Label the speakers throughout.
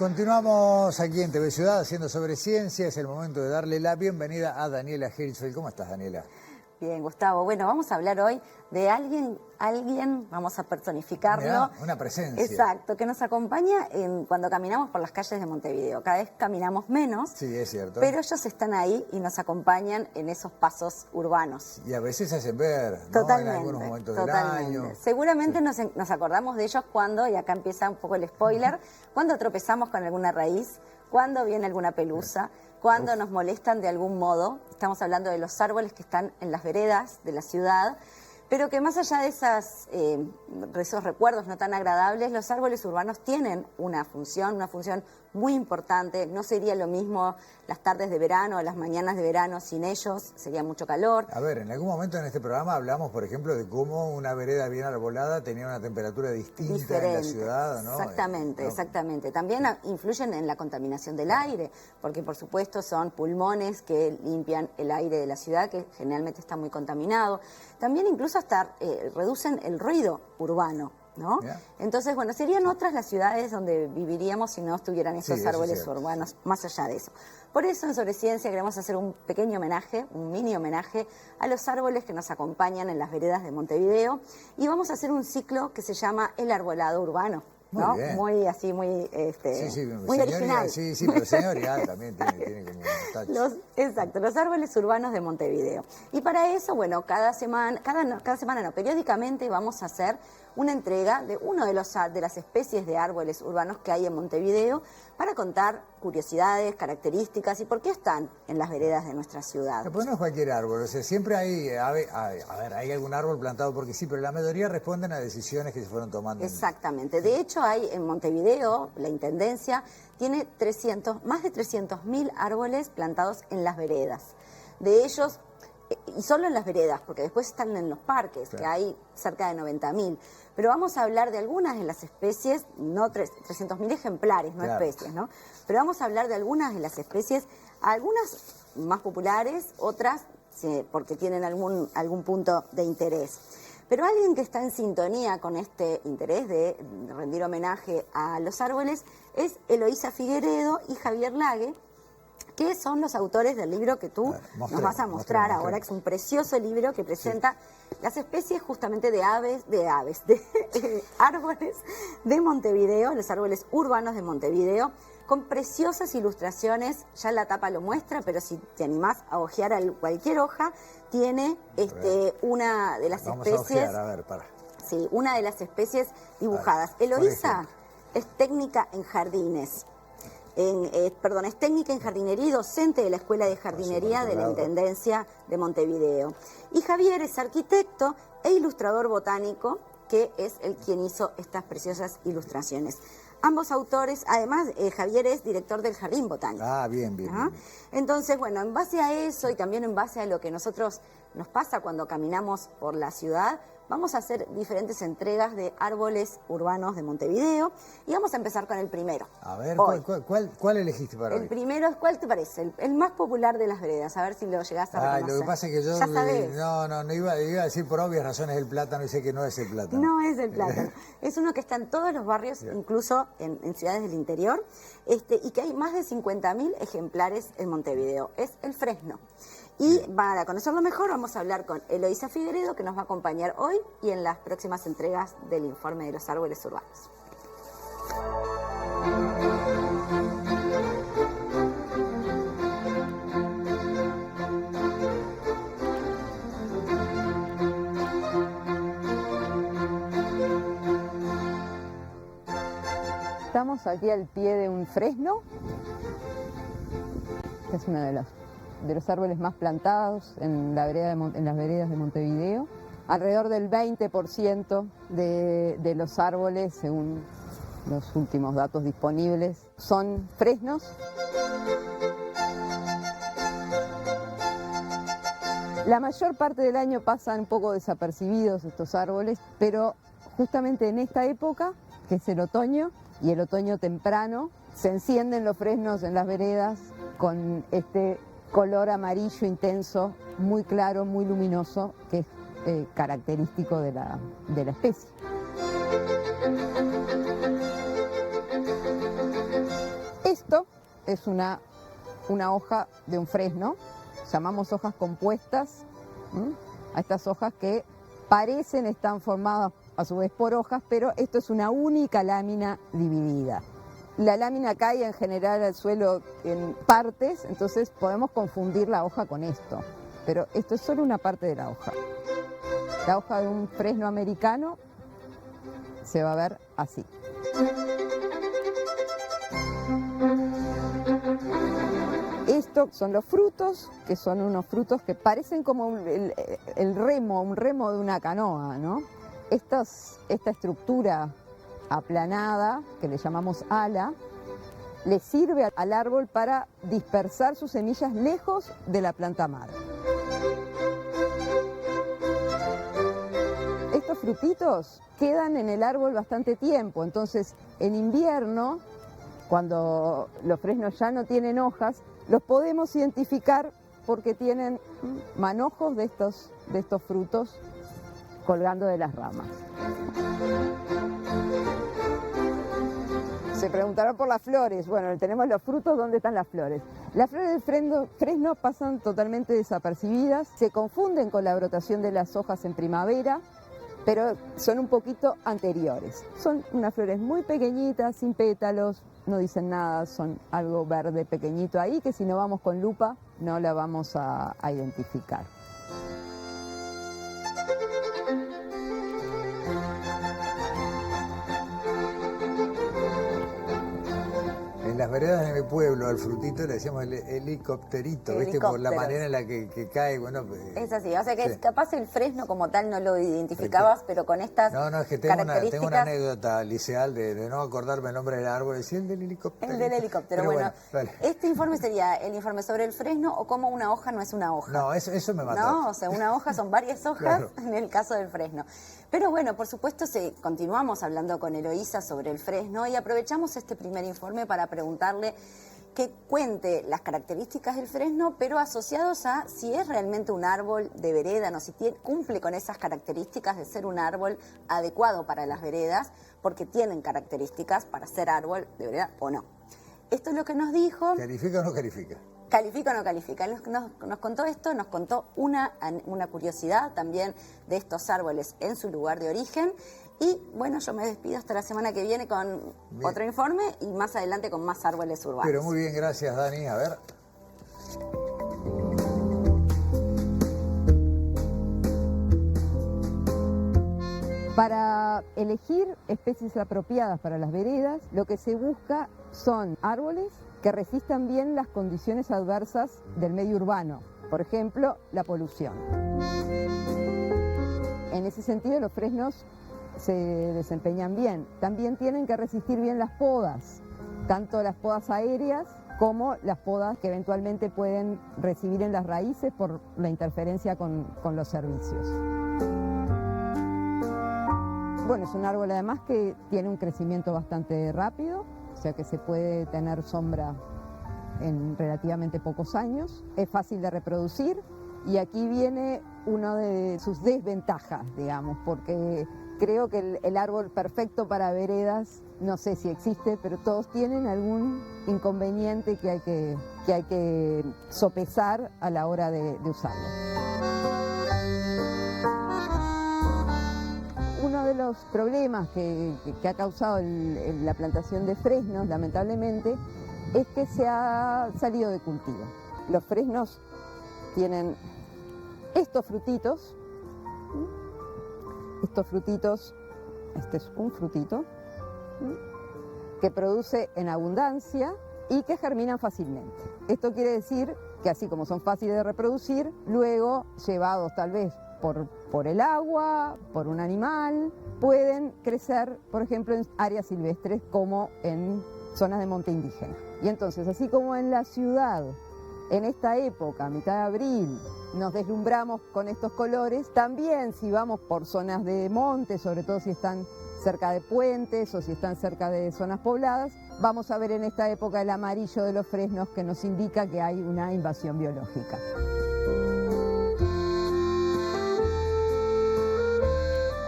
Speaker 1: Continuamos aquí en TV Ciudad haciendo sobre ciencia. Es el momento de darle la bienvenida a Daniela Hirschfeld. ¿Cómo estás, Daniela?
Speaker 2: Bien, Gustavo. Bueno, vamos a hablar hoy de alguien, vamos a personificarlo.
Speaker 1: Mirá, una presencia.
Speaker 2: Exacto, que nos acompaña cuando caminamos por las calles de Montevideo. Cada vez caminamos menos.
Speaker 1: Sí, es cierto.
Speaker 2: Pero ellos están ahí y nos acompañan en esos pasos urbanos.
Speaker 1: Y a veces se hacen ver, ¿no?
Speaker 2: Totalmente,
Speaker 1: En algunos momentos
Speaker 2: totalmente.
Speaker 1: del año.
Speaker 2: Seguramente sí. nos acordamos de ellos cuando, y acá empieza un poco el spoiler, cuando tropezamos con alguna raíz, cuando viene alguna pelusa, cuando nos molestan de algún modo. Estamos hablando de los árboles que están en las veredas de la ciudad, pero que más allá de esos recuerdos no tan agradables, los árboles urbanos tienen una función muy importante. No sería lo mismo las tardes de verano o las mañanas de verano sin ellos, sería mucho calor.
Speaker 1: A ver, en algún momento en este programa hablamos, por ejemplo, de cómo una vereda bien arbolada tenía una temperatura distinta en la ciudad, ¿no?
Speaker 2: Exactamente,
Speaker 1: ¿no?
Speaker 2: Exactamente. También influyen en la contaminación del aire, porque por supuesto son pulmones que limpian el aire de la ciudad, que generalmente está muy contaminado. También incluso hasta reducen el ruido urbano, ¿no?
Speaker 1: Yeah.
Speaker 2: Entonces, bueno, serían otras las ciudades donde viviríamos si no estuvieran esos árboles urbanos, más allá de eso. Por eso en Sobre Ciencia queremos hacer un pequeño homenaje, un mini homenaje a los árboles que nos acompañan en las veredas de Montevideo, y vamos a hacer un ciclo que se llama El Arbolado Urbano. ¿No? Muy así, muy original.
Speaker 1: Sí, pero señorial también tiene como un touch.
Speaker 2: Exacto, los árboles urbanos de Montevideo. Y para eso, bueno, periódicamente vamos a hacer una entrega de uno de las especies de árboles urbanos que hay en Montevideo para contar curiosidades, características y por qué están en las veredas de nuestra ciudad.
Speaker 1: Pues no es cualquier árbol, o sea, siempre hay algún árbol plantado porque sí, pero la mayoría responden a decisiones que se fueron tomando.
Speaker 2: Exactamente. De hecho, hay en Montevideo, la Intendencia tiene más de 300.000 árboles plantados en las veredas. De ellos, y solo en las veredas, porque después están en los parques, claro, que hay cerca de 90.000. Pero vamos a hablar de algunas de las especies, no 300.000 ejemplares, no claro, especies, ¿no? Pero vamos a hablar de algunas de las especies, algunas más populares, otras porque tienen algún punto de interés. Pero alguien que está en sintonía con este interés de rendir homenaje a los árboles es Eloísa Figueredo y Javier Lague, que son los autores del libro que tú nos vas a mostrar ahora, que es un precioso libro que presenta las especies justamente de árboles de Montevideo, los árboles urbanos de Montevideo, con preciosas ilustraciones. Ya la tapa lo muestra, pero si te animás a hojear cualquier hoja, tiene una de las especies.
Speaker 1: A ver, para.
Speaker 2: Sí, una de las especies dibujadas. Eloísa es técnica en jardines. Es técnica en jardinería y docente de la Escuela de Jardinería de la Intendencia de Montevideo. Y Javier es arquitecto e ilustrador botánico, que es quien hizo estas preciosas ilustraciones. Ambos autores, además, Javier es director del Jardín Botánico.
Speaker 1: Ah, bien.
Speaker 2: Entonces, bueno, en base a eso y también en base a lo que nos pasa cuando caminamos por la ciudad, vamos a hacer diferentes entregas de árboles urbanos de Montevideo y vamos a empezar con el primero.
Speaker 1: A ver, ¿cuál elegiste para hoy?
Speaker 2: El primero, ¿cuál te parece? El más popular de las veredas, a ver si lo llegás a reconocer.
Speaker 1: Lo que pasa es que yo
Speaker 2: ya sabés.
Speaker 1: No iba a decir por obvias razones el plátano y sé que no es el plátano.
Speaker 2: No es el plátano. Es uno que está en todos los barrios, incluso en ciudades del interior, y que hay más de 50.000 ejemplares en Montevideo. Es el fresno. Y para conocerlo mejor vamos a hablar con Eloísa Figueredo, que nos va a acompañar hoy y en las próximas entregas del informe de los árboles urbanos. Estamos aquí al pie de un fresno, que es uno de los árboles más plantados en las veredas de Montevideo. Alrededor del 20% de los árboles, según los últimos datos disponibles, son fresnos. La mayor parte del año pasan un poco desapercibidos estos árboles, pero justamente en esta época, que es el otoño, y el otoño temprano, se encienden los fresnos en las veredas con este color amarillo intenso, muy claro, muy luminoso, que es característico de la especie.
Speaker 3: es una hoja de un fresno, llamamos hojas compuestas, a estas hojas que están formadas a su vez por hojas, pero esto es una única lámina dividida. La lámina cae en general al suelo en partes, entonces podemos confundir la hoja con esto, pero esto es solo una parte de la hoja. La hoja de un fresno americano se va a ver así. Estos son los frutos, que son unos frutos que parecen como el remo, un remo de una canoa, ¿no? Esta estructura aplanada, que le llamamos ala, le sirve al árbol para dispersar sus semillas lejos de la planta madre. Estos frutitos quedan en el árbol bastante tiempo, entonces en invierno, cuando los fresnos ya no tienen hojas, los podemos identificar porque tienen manojos de estos frutos colgando de las ramas. Se preguntarán por las flores. Bueno, tenemos los frutos, ¿dónde están las flores? Las flores del fresno pasan totalmente desapercibidas, se confunden con la brotación de las hojas en primavera, pero son un poquito anteriores. Son unas flores muy pequeñitas, sin pétalos, no dicen nada, son algo verde pequeñito ahí que si no vamos con lupa no la vamos a identificar.
Speaker 1: En las veredas de mi pueblo, al frutito le decíamos el helicópterito, ¿viste? Por la manera en la que cae, bueno...
Speaker 2: Es así, o sea que
Speaker 1: sí.
Speaker 2: Capaz el fresno como tal no lo identificabas, pero con estas
Speaker 1: No, es que tengo una anécdota liceal de no acordarme el nombre del árbol, decía el del helicóptero.
Speaker 2: El del helicóptero, bueno. Este informe sería el informe sobre el fresno o cómo una hoja no es una hoja.
Speaker 1: No, eso me mató.
Speaker 2: No, o sea, una hoja son varias hojas claro. En el caso del fresno. Pero bueno, por supuesto, continuamos hablando con Eloísa sobre el fresno y aprovechamos este primer informe para preguntarle que cuente las características del fresno, pero asociados a si es realmente un árbol de vereda, no si cumple con esas características de ser un árbol adecuado para las veredas, porque tienen características para ser árbol de vereda o no. Esto es lo que nos dijo.
Speaker 1: ¿Califica o no califica?
Speaker 2: ¿Califica o no califica? Nos contó esto, nos contó una curiosidad también de estos árboles en su lugar de origen. Y bueno, yo me despido hasta la semana que viene con otro informe y más adelante con más árboles urbanos.
Speaker 1: Pero muy bien, gracias Dani. A ver.
Speaker 3: Para elegir especies apropiadas para las veredas, lo que se busca son árboles que resistan bien las condiciones adversas del medio urbano, por ejemplo, la polución. En ese sentido, los fresnos se desempeñan bien. También tienen que resistir bien las podas, tanto las podas aéreas como las podas que eventualmente pueden recibir en las raíces por la interferencia con los servicios. Bueno, es un árbol además que tiene un crecimiento bastante rápido, o sea que se puede tener sombra en relativamente pocos años, es fácil de reproducir y aquí viene una de sus desventajas, digamos, porque creo que el árbol perfecto para veredas, no sé si existe, pero todos tienen algún inconveniente que hay que sopesar a la hora de usarlo. Uno de los problemas que ha causado la plantación de fresnos, lamentablemente, es que se ha salido de cultivo. Los fresnos tienen estos frutitos, este es un frutito, que produce en abundancia y que germinan fácilmente. Esto quiere decir que así como son fáciles de reproducir, luego llevados tal vez por el agua, por un animal, pueden crecer, por ejemplo, en áreas silvestres como en zonas de monte indígena. Y entonces, así como en la ciudad, en esta época, a mitad de abril, nos deslumbramos con estos colores, también si vamos por zonas de monte, sobre todo si están cerca de puentes o si están cerca de zonas pobladas, vamos a ver en esta época el amarillo de los fresnos que nos indica que hay una invasión biológica.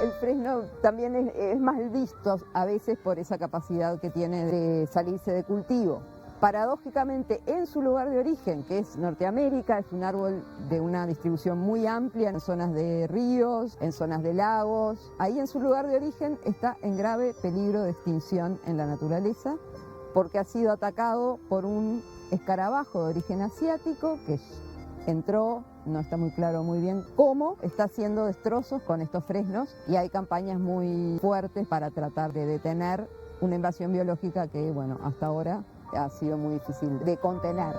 Speaker 3: El fresno también es mal visto a veces por esa capacidad que tiene de salirse de cultivo. Paradójicamente, en su lugar de origen, que es Norteamérica, es un árbol de una distribución muy amplia en zonas de ríos, en zonas de lagos. Ahí en su lugar de origen está en grave peligro de extinción en la naturaleza porque ha sido atacado por un escarabajo de origen asiático que entró, no está muy claro muy bien cómo, está haciendo destrozos con estos fresnos y hay campañas muy fuertes para tratar de detener una invasión biológica que, bueno, hasta ahora ha sido muy difícil de contener.